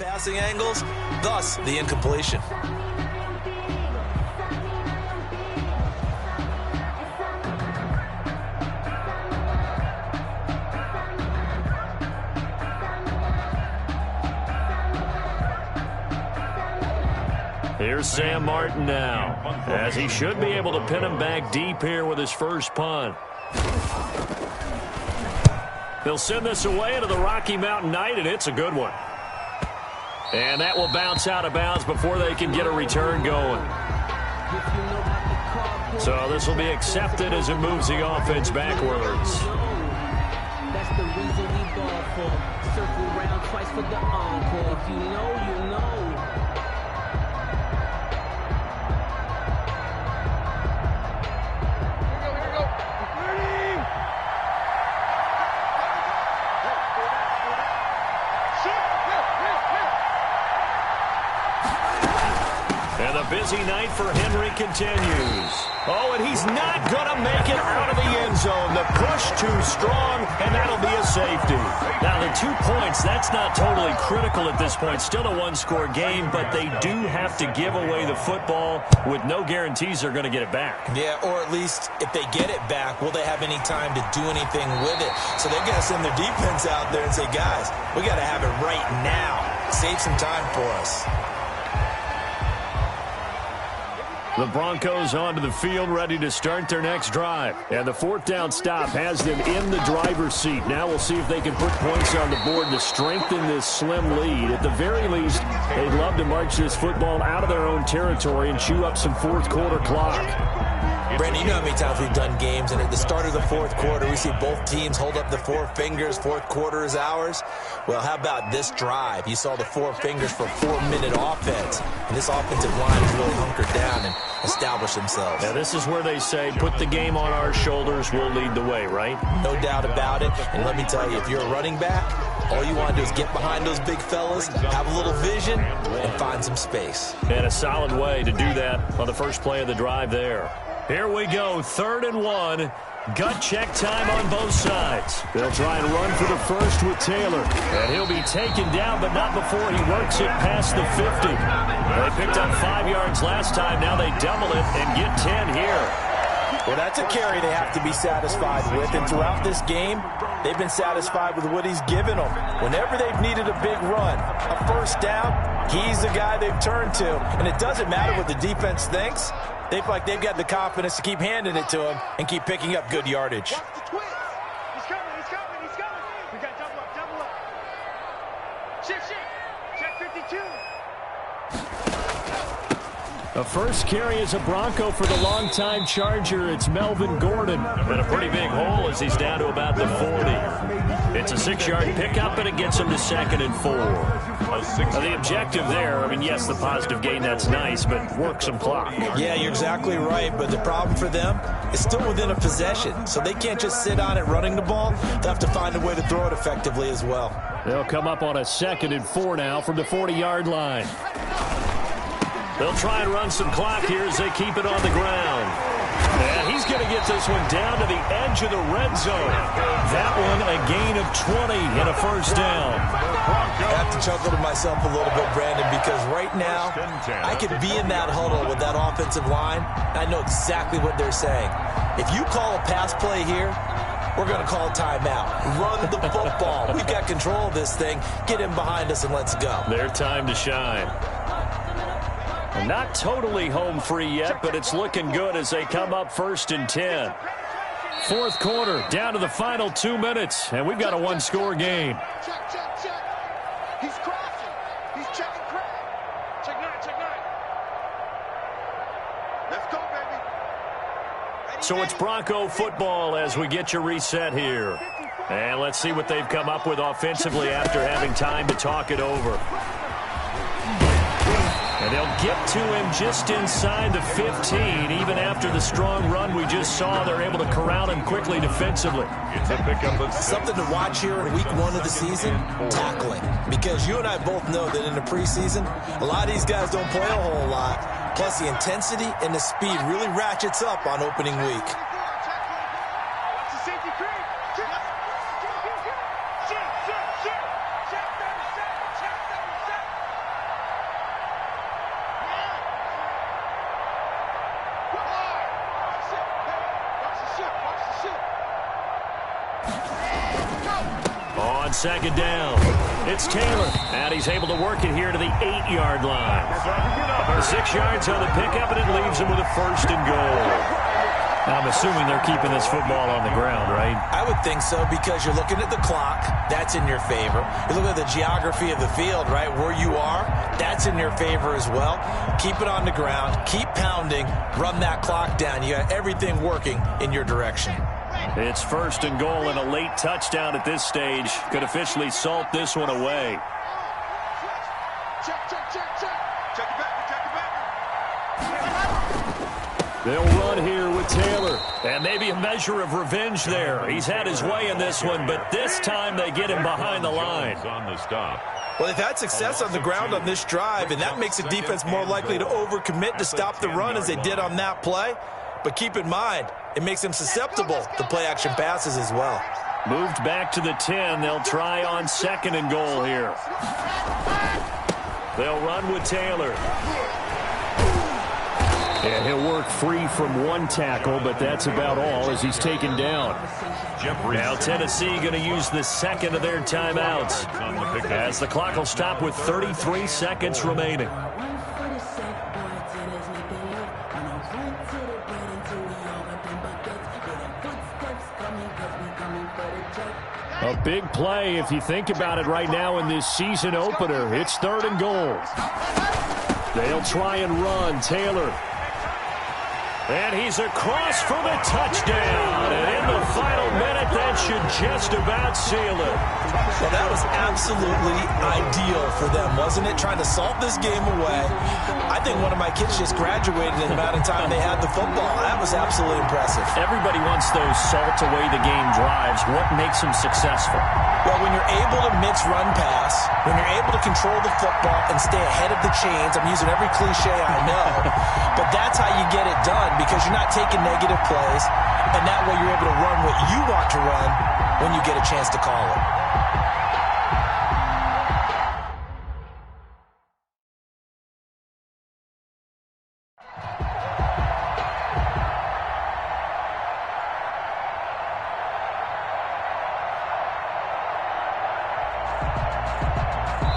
passing angles, thus the incompletion. Here's Sam Martin now, as he should be able to pin him back deep here with his first punt. They'll send this away into the Rocky Mountain Night, and it's a good one. And that will bounce out of bounds before they can get a return going. So this will be accepted as it moves the offense backwards. That's the reason we ball for. Circle round twice for the encore. If you know, you know. And the busy night for Henry continues. Oh, and he's not going to make it out of the end zone. The push too strong, and that'll be a safety. Now, the 2 points, that's not totally critical at this point. Still a one-score game, but they do have to give away the football with no guarantees they're going to get it back. Yeah, or at least if they get it back, will they have any time to do anything with it? So they're going to send their defense out there and say, guys, we got to have it right now. Save some time for us. The Broncos onto the field, ready to start their next drive. And the fourth down stop has them in the driver's seat. Now we'll see if they can put points on the board to strengthen this slim lead. At the very least, they'd love to march this football out of their own territory and chew up some fourth quarter clock. Brandon, you know how many times we've done games, and at the start of the fourth quarter, we see both teams hold up the four fingers, fourth quarter is ours. Well, how about this drive? You saw the four fingers for a 4-minute offense, and this offensive line has really hunkered down and established themselves. Now, this is where they say, put the game on our shoulders, we'll lead the way, right? No doubt about it, and let me tell you, if you're a running back, all you want to do is get behind those big fellas, have a little vision, and find some space. And a solid way to do that on the first play of the drive there. Here we go, 3rd and 1. Gut check time on both sides. They'll try and run for the first with Taylor. And he'll be taken down, but not before he works it past the 50. They picked up 5 yards last time. Now they double it and get 10 here. Well, that's a carry they have to be satisfied with. And throughout this game, they've been satisfied with what he's given them. Whenever they've needed a big run, a first down, he's the guy they've turned to. And it doesn't matter what the defense thinks. They feel like they've got the confidence to keep handing it to him and keep picking up good yardage. He's coming. We got double up. Shift. Check 52. The first carry is a Bronco for the longtime Charger. It's Melvin Gordon. And a pretty big hole as he's down to about the 40. It's a 6-yard pickup, and it gets him to 2nd and 4. Now, the objective there, I mean, yes, the positive gain, that's nice, but work some clock. Yeah, you're exactly right, but the problem for them is still within a possession, so they can't just sit on it running the ball. They'll have to find a way to throw it effectively as well. They'll come up on a 2nd and 4 now from the 40-yard line. They'll try and run some clock here as they keep it on the ground. And he's going to get this one down to the edge of the red zone. That one a gain of 20 and a first down. I have to chuckle to myself a little bit, Brandon, because right now I could be in that huddle with that offensive line. I know exactly what they're saying. If you call a pass play here, we're going to call a timeout. Run the football. We've got control of this thing. Get him behind us and let's go. Their time to shine. Not totally home free yet, but it's looking good as they come up 1st and 10. Fourth quarter, down to the final 2 minutes, and we've got a one-score game. Check. He's crossing. He's checking crack. Check 9. Let's go, baby. So it's Bronco football as we get you reset here. And let's see what they've come up with offensively after having time to talk it over. And they'll get to him just inside the 15. Even after the strong run we just saw, they're able to corral him quickly defensively. Something to watch here in week 1 of the season, tackling. Because you and I both know that in the preseason, a lot of these guys don't play a whole lot. Plus, the intensity and the speed really ratchets up on opening week. on second down. It's Taylor, and he's able to work it here to the 8-yard line. 6 yards on the pickup, and it leaves him with a first and goal. I'm assuming they're keeping this football on the ground, right? I would think so, because you're looking at the clock. That's in your favor. You look at the geography of the field, right? Where you are, that's in your favor as well. Keep it on the ground. Keep pounding. Run that clock down. You got everything working in your direction. It's first and goal, and a late touchdown at this stage could officially salt this one away. Check, check, check, check. Check it back, check it back. They'll run here with Taylor. And maybe a measure of revenge there. He's had his way in this one, but this time they get him behind the line. On the stop. Well, they've had success on the ground on this drive, and that makes the defense more likely to overcommit to stop the run as they did on that play. But keep in mind, it makes them susceptible to play-action passes as well. Moved back to the 10. They'll try on second and goal here. They'll run with Taylor. And he'll work free from one tackle, but that's about all as he's taken down. Now Tennessee going to use the second of their timeouts as the clock will stop with 33 seconds remaining. A big play if you think about it right now in this season opener. It's third and goal. They'll try and run. Taylor. And he's across for the touchdown. And in the final minute, that should just about seal it. Well, that was absolutely ideal for them, wasn't it? Trying to salt this game away. I think one of my kids just graduated in the amount of time they had the football. That was absolutely impressive. Everybody wants those salt away the game drives. What makes them successful? Well, when you're able to mix run pass, when you're able to control the football and stay ahead of the chains, I'm using every cliche I know, but that's how you get it done, because you're not taking negative plays, and that way you're able to run what you want to run when you get a chance to call it.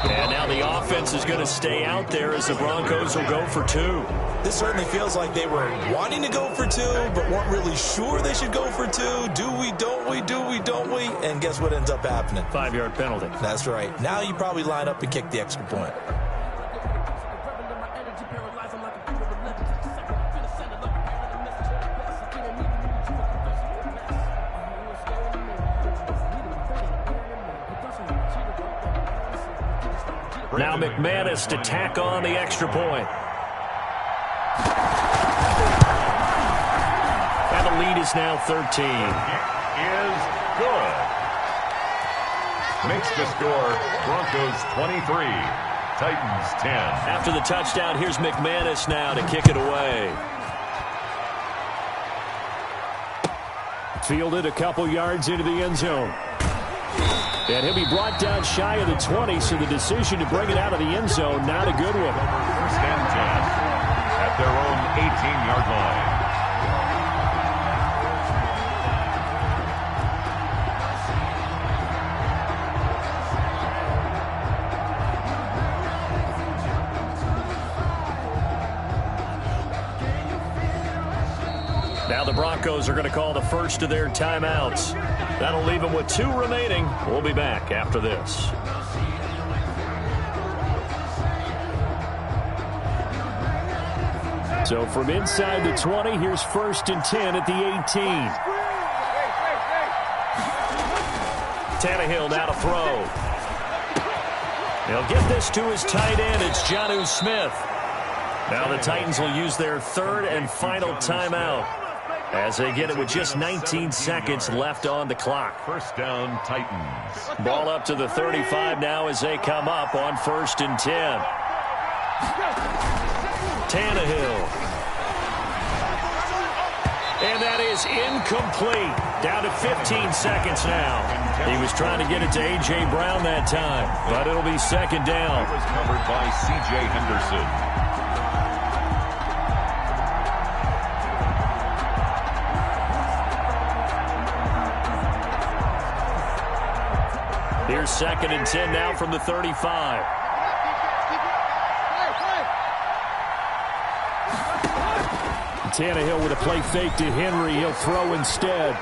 And now the offense is going to stay out there as the Broncos will go for two. This certainly feels like they were wanting to go for two, but weren't really sure they should go for two. Do we, don't we, do we, don't we? And guess what ends up happening? 5-yard penalty. That's right. Now you probably line up and kick the extra point. Now McManus to tack on the extra point. And the lead is now 13. Is good. Makes the score Broncos 23, Titans 10. After the touchdown, here's McManus now to kick it away. Fielded a couple yards into the end zone. And he'll be brought down shy of the 20, so the decision to bring it out of the end zone, not a good one. First and 10 at their own 18-yard line. Now the Broncos are going to call the first of their timeouts. That'll leave them with 2 remaining. We'll be back after this. So from inside the 20, here's first and 10 at the 18. Tannehill now to throw. He'll get this to his tight end. It's Jonnu Smith. Now the Titans will use their third and final timeout as they get it with just 19 seconds left on the clock. First down, Titans. Ball up to the 35 now as they come up on first and 10. Tannehill. And that is incomplete. Down to 15 seconds now. He was trying to get it to A.J. Brown that time, but it'll be second down. It was covered by C.J. Henderson. Here's 2nd and 10 now from the 35. Tannehill with a play fake to Henry. He'll throw instead.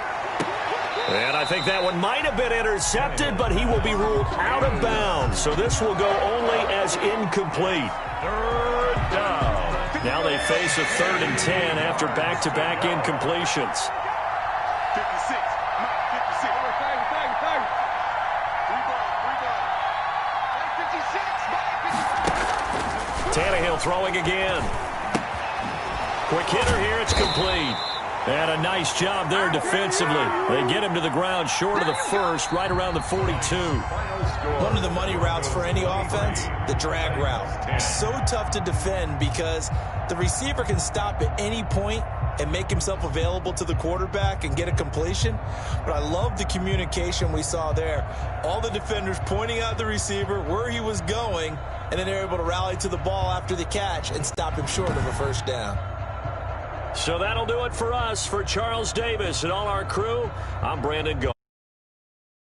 And I think that one might have been intercepted, but he will be ruled out of bounds. So this will go only as incomplete. 3rd down. Now they face a 3rd and 10 after back-to-back incompletions. 56. 56. Tannehill throwing again. Quick hitter here, it's complete. And a nice job there defensively. They get him to the ground short of the first, right around the 42. One of the money routes for any offense, the drag route. So tough to defend because the receiver can stop at any point and make himself available to the quarterback and get a completion. But I love the communication we saw there. All the defenders pointing out the receiver, where he was going, and then they're able to rally to the ball after the catch and stop him short of a first down. So that'll do it for us. For Charles Davis and all our crew, I'm Brandon Gault.